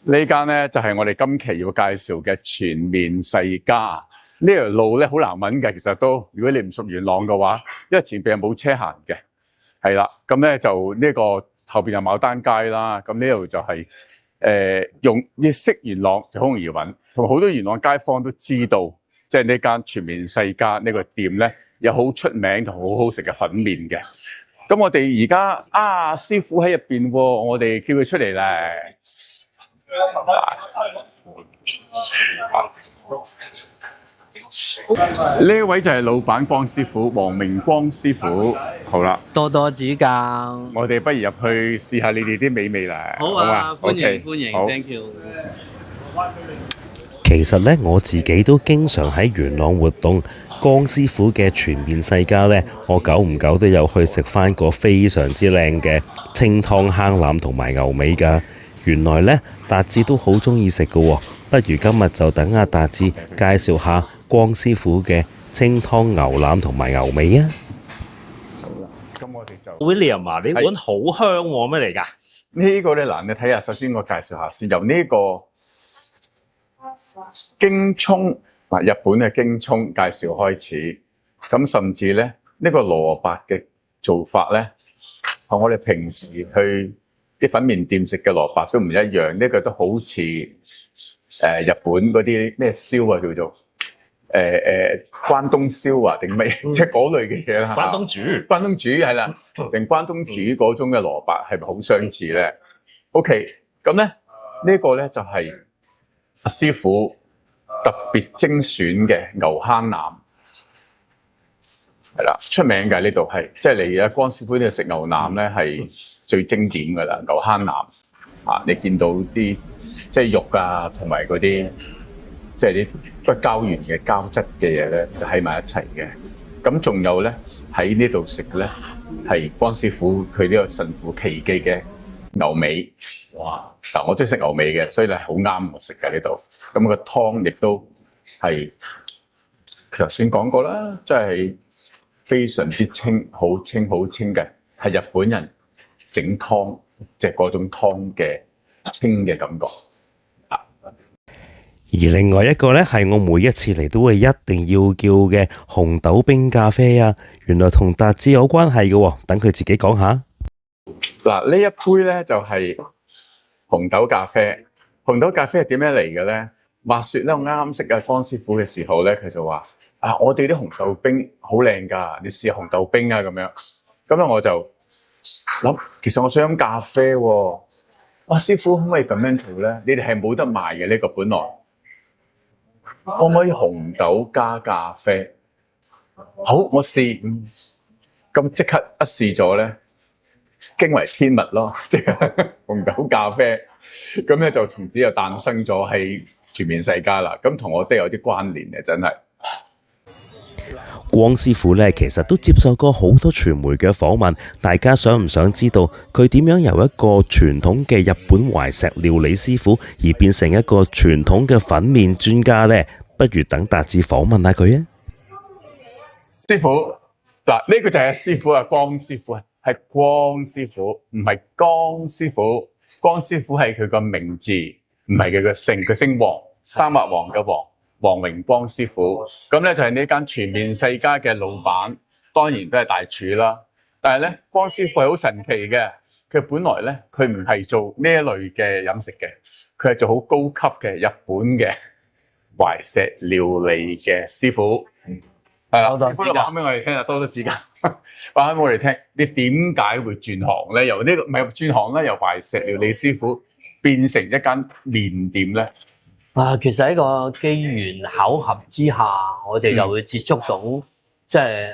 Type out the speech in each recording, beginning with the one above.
呢間咧就係我哋今期要介紹嘅全面世家。呢條路咧好難揾嘅，其實都如果你唔熟元朗嘅話，因為前邊係冇車行嘅，係啦。咁咧就呢個後邊有牡丹街啦。咁呢度就係用要識元朗就好容易揾，同埋好多元朗街坊都知道，即係呢間全面世家呢個店咧有好出名同好好食嘅粉麵嘅。咁我哋而家師傅喺入邊喎，我哋叫佢出嚟咧。呢一位就係老闆光師傅，黃明光師傅。好啦，多多指教。我哋不如入去試下你哋啲美味啦。好啊，歡迎 OK， 歡迎好 ，thank you。其實咧，我自己都經常喺元朗活動，江師傅嘅全面世家咧，我久唔久都有去食翻個非常之靚嘅清湯坑腩同埋牛尾㗎。原來咧，達志都好中意食㗎喎，不如今日就等阿達志介紹下江師傅嘅清湯牛腩同埋牛尾啊！好啦，咁我哋就 William 啊，你碗好香喎，咩嚟㗎？呢個咧嗱，你睇下，首先我介紹下先，由呢個京葱日本嘅京葱介紹開始，咁甚至咧呢個蘿蔔嘅做法咧，同我哋平時去啲粉麵店食嘅蘿蔔都唔一樣，呢個都好似日本嗰啲咩燒啊，叫做關東燒啊定咩，即係嗰類嘅嘢啦。關東煮係啦，定關東煮嗰種嘅蘿蔔係咪好相似咧？OK， 咁咧呢個咧就係阿師傅特別精選嘅牛坑腩，係啦，出名嘅呢度係，即係你而家江師傅呢度食牛腩咧係最經典㗎啦，牛坑腩你見到啲即係肉啊，同埋嗰啲即係啲不膠原嘅膠質嘅嘢咧，就喺埋一齊嘅。咁仲有咧喺呢度食咧係江師傅佢呢個神乎其技嘅牛尾，哇！嗱，我中意食牛尾嘅，所以咧好啱我食嘅呢度。咁個湯亦都係頭先講過啦，即係非常之清，好清嘅，係日本人整湯，即係嗰種湯嘅清嘅感覺。而另外一個呢，係我每一次嚟都會一定要叫嘅紅豆冰咖啡啊，原來同達志有關係嘅喎，等佢自己講下。嗱，呢一杯咧就係紅豆咖啡。紅豆咖啡係點樣嚟嘅咧？話說咧，我啱識阿江師傅嘅時候咧，佢就話：我哋啲紅豆冰好靚㗎，你試下紅豆冰啊咁樣。咁咧我就諗，其實我想飲咖啡喎。師傅可唔可以咁樣做咧？你哋係冇得賣嘅呢個本來。可唔可以紅豆加咖啡？好，我試。咁即刻一試咗咧。驚為天物咯，即係紅豆咖啡，咁咧就從此就誕生咗喺全面世家啦。咁同我都有啲關聯嘅，真係。江師傅咧，其實都接受過好多傳媒嘅訪問，大家想唔想知道佢點樣由一個傳統嘅日本懷石料理師傅，而變成一個傳統嘅粉麵專家呢？不如等達志訪問下佢啊！師傅，嗱呢個就係師傅啊，江師傅啊。係光師傅，唔係江師傅。江師傅係佢個名字，唔係佢個姓。佢姓黃，三畫黃嘅黃，黃榮光師傅。咁咧就係呢間全面世家嘅老闆，當然都係大廚啦。但係咧，江師傅係好神奇嘅。佢本來咧，佢唔係做呢一類嘅飲食嘅，佢係做好高級嘅日本嘅懷石料理嘅師傅。係啦，師傅你話俾我哋聽啊，多多指教。話俾我哋聽，你點解會轉行咧？由呢個唔係轉行咧，由懷石料理師傅變成一間麵店咧？其實喺個機緣巧合之下，我哋又會接觸到，即係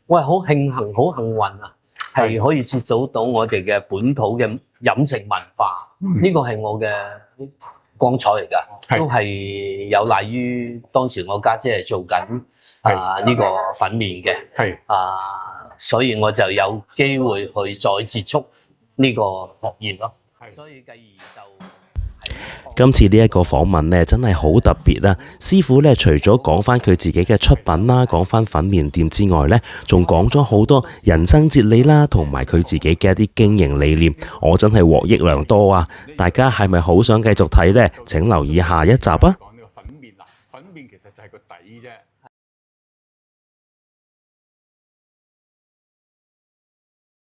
我係好慶幸、好幸運啊，係可以接觸到我哋嘅本土嘅飲食文化。呢個係我嘅光彩嚟㗎，都係有賴於當時我家姐係做緊。呢個粉麵嘅，所以我就有機會去再接觸呢個學業咯。所以繼而就今次呢一個訪問呢，真係好特別啦！師傅呢，除咗講翻佢自己嘅出品啦，講翻粉麵店之外呢，仲講咗好多人生哲理啦，同埋佢自己嘅一啲經營理念，我真係獲益良多啊！大家係咪好想繼續睇呢？請留意下一集啊！講呢個粉麵嗱，粉麵其實就係個底啫。